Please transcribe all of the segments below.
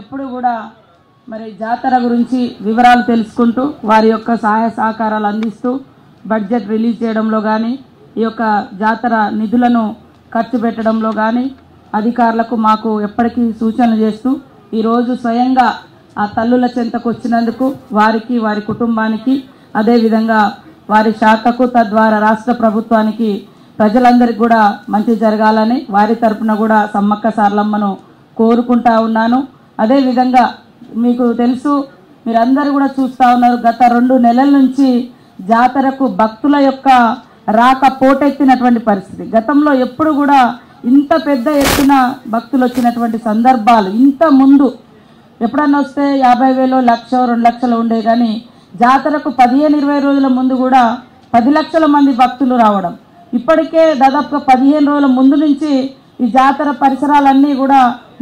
ఎప్పుడు కూడా మరి జాతర గురించి వివరాలు తెలుసుకుంటూ వారి యొక్క సహాయ సహకారాలు అందిస్తూ బడ్జెట్ రిలీజ్ చేయడంలో కానీ ఈ యొక్క జాతర నిధులను ఖర్చు పెట్టడంలో కానీ అధికారులకు మాకు ఎప్పటికీ సూచనలు చేస్తూ ఈరోజు స్వయంగా ఆ తల్లుల చెంతకు వచ్చినందుకు వారికి వారి కుటుంబానికి అదేవిధంగా వారి శాఖకు తద్వారా రాష్ట్ర ప్రభుత్వానికి ప్రజలందరికీ కూడా మంచి జరగాలని వారి తరపున కూడా సమ్మక్క సారలమ్మను కోరుకుంటా ఉన్నాను. అదేవిధంగా మీకు తెలుసు, మీరందరూ కూడా చూస్తూ ఉన్నారు, గత 2 నెలల నుంచి జాతరకు భక్తుల యొక్క రాక పోటెత్తినటువంటి పరిస్థితి. గతంలో ఎప్పుడు కూడా ఇంత పెద్ద ఎత్తున భక్తులు వచ్చినటువంటి సందర్భాలు ఇంత ముందు ఎప్పుడన్నా వస్తే 50,000 1,00,000 2 లక్షలు ఉండే, కానీ జాతరకు 15-20 రోజుల ముందు కూడా 10 లక్షల మంది భక్తులు రావడం. ఇప్పటికే దాదాపుగా 15 రోజుల ముందు నుంచి ఈ జాతర పరిసరాలన్నీ కూడా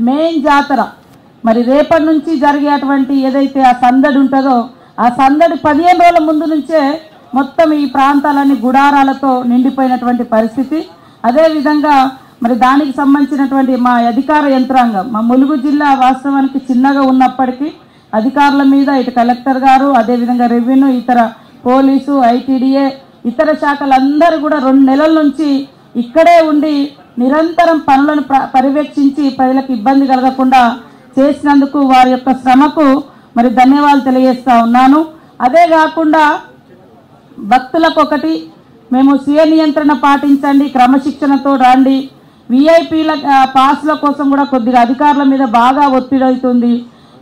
మెయిన్ జాతర మరి రేపటి నుంచి జరిగేటువంటి ఏదైతే ఆ సందడి ఉంటుందో ఆ సందడి 15 రోజుల ముందు నుంచే మొత్తం ఈ ప్రాంతాలన్నీ గుడారాలతో నిండిపోయినటువంటి పరిస్థితి. అదేవిధంగా మరి దానికి సంబంధించినటువంటి మా అధికార యంత్రాంగం, మా ములుగు జిల్లా వాస్తవానికి చిన్నగా ఉన్నప్పటికీ అధికారుల మీద ఇటు కలెక్టర్ గారు, అదేవిధంగా రెవెన్యూ, ఇతర పోలీసు, ఐటీడీఏ, ఇతర శాఖలందరూ కూడా 2 నెలల నుంచి ఇక్కడే ఉండి నిరంతరం పనులను పర్యవేక్షించి ప్రజలకు ఇబ్బంది కలగకుండా చేసినందుకు వారి యొక్క శ్రమకు మరి ధన్యవాదాలు తెలియజేస్తా ఉన్నాను. అదే కాకుండా భక్తులకు ఒకటి, మేము స్వీయ నియంత్రణ పాటించండి, క్రమశిక్షణతో రండి. విఐపీల పాస్ల కోసం కూడా కొద్దిగా అధికారుల మీద బాగా ఒత్తిడి అవుతుంది.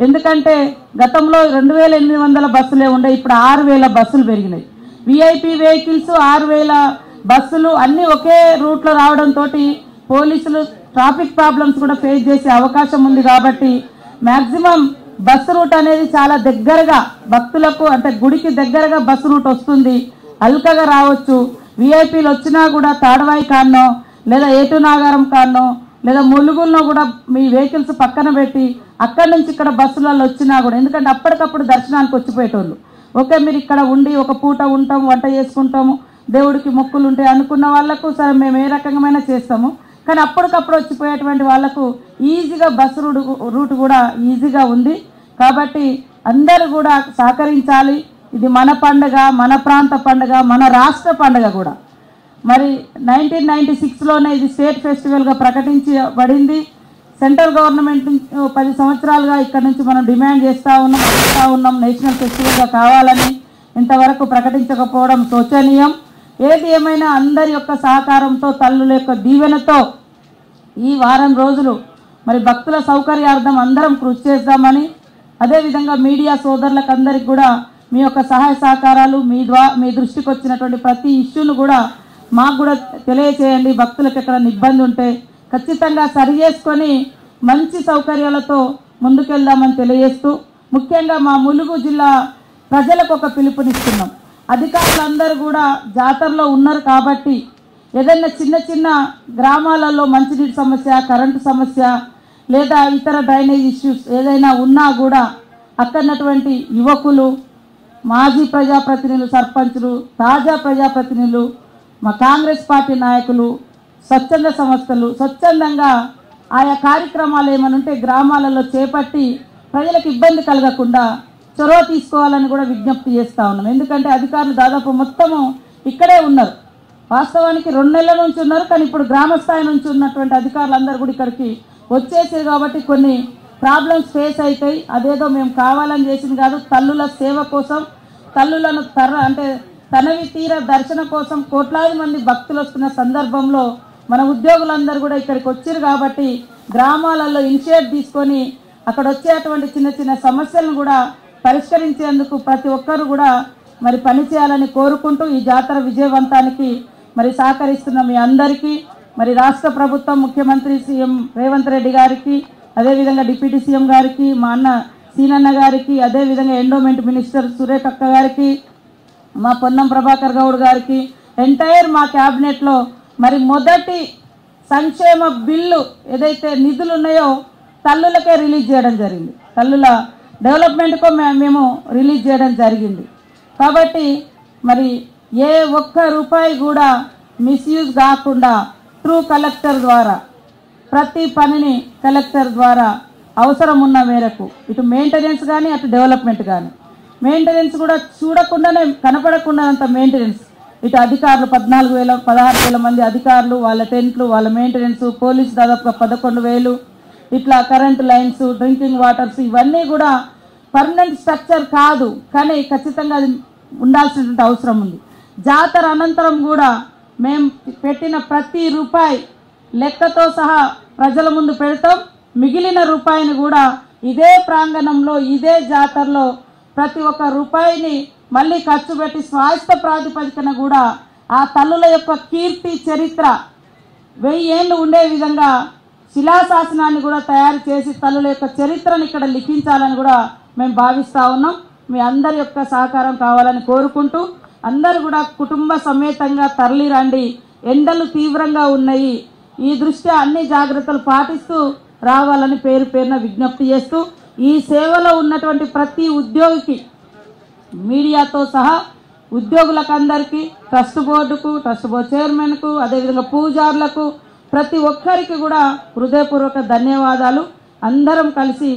ఎందుకంటే గతంలో 2,800 బస్సులే ఉండే, ఇప్పుడు 6,000 బస్సులు పెరిగినాయి. విఐపీ వెహికల్స్ 6,000 బస్సులు అన్నీ ఒకే రూట్లో రావడంతో పోలీసులు ట్రాఫిక్ ప్రాబ్లమ్స్ కూడా ఫేస్ చేసే అవకాశం ఉంది. కాబట్టి మ్యాక్సిమం బస్సు రూట్ అనేది చాలా దగ్గరగా భక్తులకు, అంటే గుడికి దగ్గరగా బస్సు రూట్ వస్తుంది, అల్కగా రావచ్చు. విఐపీలు వచ్చినా కూడా తాడవాయి కాన్నో లేదా ఏటు నాగారం కాన్నో లేదా ములుగుల్లో కూడా మీ వెహికల్స్ పక్కన పెట్టి అక్కడి నుంచి ఇక్కడ బస్సులలో వచ్చినా కూడా, ఎందుకంటే అప్పటికప్పుడు దర్శనానికి వచ్చిపోయేటోళ్ళు, ఓకే మీరు ఇక్కడ ఉండి ఒక పూట ఉంటాము, వంట చేసుకుంటాము, దేవుడికి మొక్కులు ఉంటాయి అనుకున్న వాళ్ళకు సరే మేము ఏ రకంగా చేస్తాము. కానీ అప్పటికప్పుడు వచ్చిపోయేటువంటి వాళ్లకు ఈజీగా బస్సు రూట్ కూడా ఈజీగా ఉంది. కాబట్టి అందరూ కూడా సహకరించాలి. ఇది మన పండుగ, మన ప్రాంత పండుగ, మన రాష్ట్ర పండుగ కూడా. మరి 1996లోనే ఇది స్టేట్ ఫెస్టివల్గా ప్రకటించబడింది. సెంట్రల్ గవర్నమెంట్ 10 సంవత్సరాలుగా ఇక్కడ నుంచి మనం డిమాండ్ చేస్తూ ఉన్నాం నేషనల్ ఫెస్టివల్గా కావాలని. ఇంతవరకు ప్రకటించకపోవడం శోచనీయం. ఏది ఏమైనా అందరి యొక్క సహకారంతో, తల్లుల యొక్క దీవెనతో ఈ వారం రోజులు మరి భక్తుల సౌకర్యార్థం అందరం కృషి చేద్దామని, అదేవిధంగా మీడియా సోదరులకు అందరికి కూడా మీ యొక్క సహాయ సహకారాలు మీ దృష్టికి వచ్చినటువంటి ప్రతి ఇష్యూను కూడా మాకు కూడా తెలియచేయండి. భక్తులకు ఎక్కడైనా ఇబ్బంది ఉంటే ఖచ్చితంగా సరి చేసుకొని మంచి సౌకర్యాలతో ముందుకెళ్దామని తెలియజేస్తూ, ముఖ్యంగా మా ములుగు జిల్లా ప్రజలకు ఒక పిలుపునిస్తున్నాం. అధికారులందరూ కూడా జాతరలో ఉన్నారు కాబట్టి ఏదైనా చిన్న చిన్న గ్రామాలలో మంచినీటి సమస్య, కరెంటు సమస్య లేదా ఇతర డ్రైనేజ్ ఇష్యూస్ ఏదైనా ఉన్నా కూడా అక్కడటువంటి యువకులు, మాజీ ప్రజాప్రతినిధులు, సర్పంచులు, తాజా ప్రజాప్రతినిధులు, మా కాంగ్రెస్ పార్టీ నాయకులు, స్వచ్ఛంద సంస్థలు స్వచ్ఛందంగా ఆయా కార్యక్రమాలు ఏమైనా ఉంటే గ్రామాలలో చేపట్టి ప్రజలకు ఇబ్బంది కలగకుండా చొరవ తీసుకోవాలని కూడా విజ్ఞప్తి చేస్తూ ఉన్నాం. ఎందుకంటే అధికారులు దాదాపు మొత్తము ఇక్కడే ఉన్నారు. వాస్తవానికి 2 నెలల నుంచి ఉన్నారు, కానీ ఇప్పుడు గ్రామ స్థాయి నుంచి ఉన్నటువంటి అధికారులు అందరూ కూడా ఇక్కడికి వచ్చేసారు. కాబట్టి కొన్ని ప్రాబ్లమ్స్ ఫేస్ అవుతాయి. అదేదో మేము కావాలని చేసింది కాదు, తల్లుల సేవ కోసం, తల్లులను తనవి తీర దర్శన కోసం కోట్లాది మంది భక్తులు వస్తున్న సందర్భంలో మన ఉద్యోగులందరూ కూడా ఇక్కడికి వచ్చారు. కాబట్టి గ్రామాలలో ఇనిషియేట్ తీసుకొని అక్కడ వచ్చేటువంటి చిన్న చిన్న సమస్యలను కూడా పరిష్కరించేందుకు ప్రతి ఒక్కరు కూడా మరి పనిచేయాలని కోరుకుంటూ ఈ జాతర విజయవంతానికి మరి సహకరిస్తున్న మీ అందరికీ, మరి రాష్ట్ర ప్రభుత్వం ముఖ్యమంత్రి సీఎం రేవంత్ రెడ్డి గారికి, అదేవిధంగా డిప్యూటీ సీఎం గారికి, మా అన్న సీనన్న గారికి, అదేవిధంగా ఎండోమెంట్ మినిస్టర్ సురేఖ అక్క గారికి, మా పొన్నం ప్రభాకర్ గౌడ్ గారికి, ఎంటైర్ మా క్యాబినెట్లో మరి మొదటి సంక్షేమ బిల్లు ఏదైతే నిధులు ఉన్నాయో తల్లులకే రిలీజ్ చేయడం జరిగింది. తల్లుల డెవలప్మెంట్కో మేము రిలీజ్ చేయడం జరిగింది. కాబట్టి మరి ఏ ఒక్క రూపాయి కూడా మిస్యూజ్ కాకుండా త్రూ కలెక్టర్ ద్వారా ప్రతి పనిని కలెక్టర్ ద్వారా అవసరం ఉన్న మేరకు ఇటు మెయింటెనెన్స్ కానీ అటు డెవలప్మెంట్ కానీ మెయింటెనెన్స్ కూడా చూడకుండానే కనపడకుండానంత మెయింటెనెన్స్ ఇటు అధికారులు 16,000 మంది అధికారులు వాళ్ళ టెంట్లు వాళ్ళ మెయింటెనెన్స్ పోలీసు దాదాపుగా 11,000 ఇట్లా కరెంటు లైన్స్ డ్రింకింగ్ వాటర్స్ ఇవన్నీ కూడా పర్మనెంట్ స్ట్రక్చర్ కాదు కానీ ఖచ్చితంగా అది ఉండాల్సినటువంటి అవసరం ఉంది. జాతర అనంతరం కూడా మేము పెట్టిన ప్రతి రూపాయి లెక్కతో సహా ప్రజల ముందు పెడతాం. మిగిలిన రూపాయిని కూడా ఇదే ప్రాంగణంలో ఇదే జాతరలో ప్రతి ఒక్క రూపాయిని మళ్ళీ ఖర్చు పెట్టి స్వాస్థ్య ప్రాతిపదికన కూడా ఆ తల్లుల యొక్క కీర్తి చరిత్ర 1000 ఏళ్ళు ఉండే విధంగా శిలాశాసనాన్ని కూడా తయారు చేసి తల్లుల యొక్క చరిత్రను ఇక్కడ లిఖించాలని కూడా మేము భావిస్తూ ఉన్నాం. మీ అందరి యొక్క సహకారం కావాలని కోరుకుంటూ అందరూ కూడా కుటుంబ సమేతంగా తరలి రండి. ఎండలు తీవ్రంగా ఉన్నాయి. ఈ దృష్ట్యా అన్ని జాగ్రత్తలు పాటిస్తూ రావాలని పేరున విజ్ఞప్తి చేస్తూ ఈ సేవలో ఉన్నటువంటి ప్రతి ఉద్యోగికి మీడియాతో సహా ఉద్యోగులకు అందరికీ ట్రస్ట్ బోర్డుకు ట్రస్ట్ బోర్డు చైర్మన్కు అదేవిధంగా పూజారులకు ప్రతి ఒక్కరికి కూడా హృదయపూర్వక ధన్యవాదాలు. అందరం కలిసి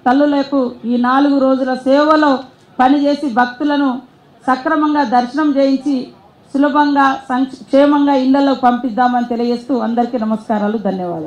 తల్లులకు ఈ 4 రోజుల సేవలో పనిచేసి భక్తులను సక్రమంగా దర్శనం చేయించి సులభంగా క్షేమంగా ఇళ్లలో పంపిద్దామని తెలియజేస్తూ అందరికీ నమస్కారాలు, ధన్యవాదాలు.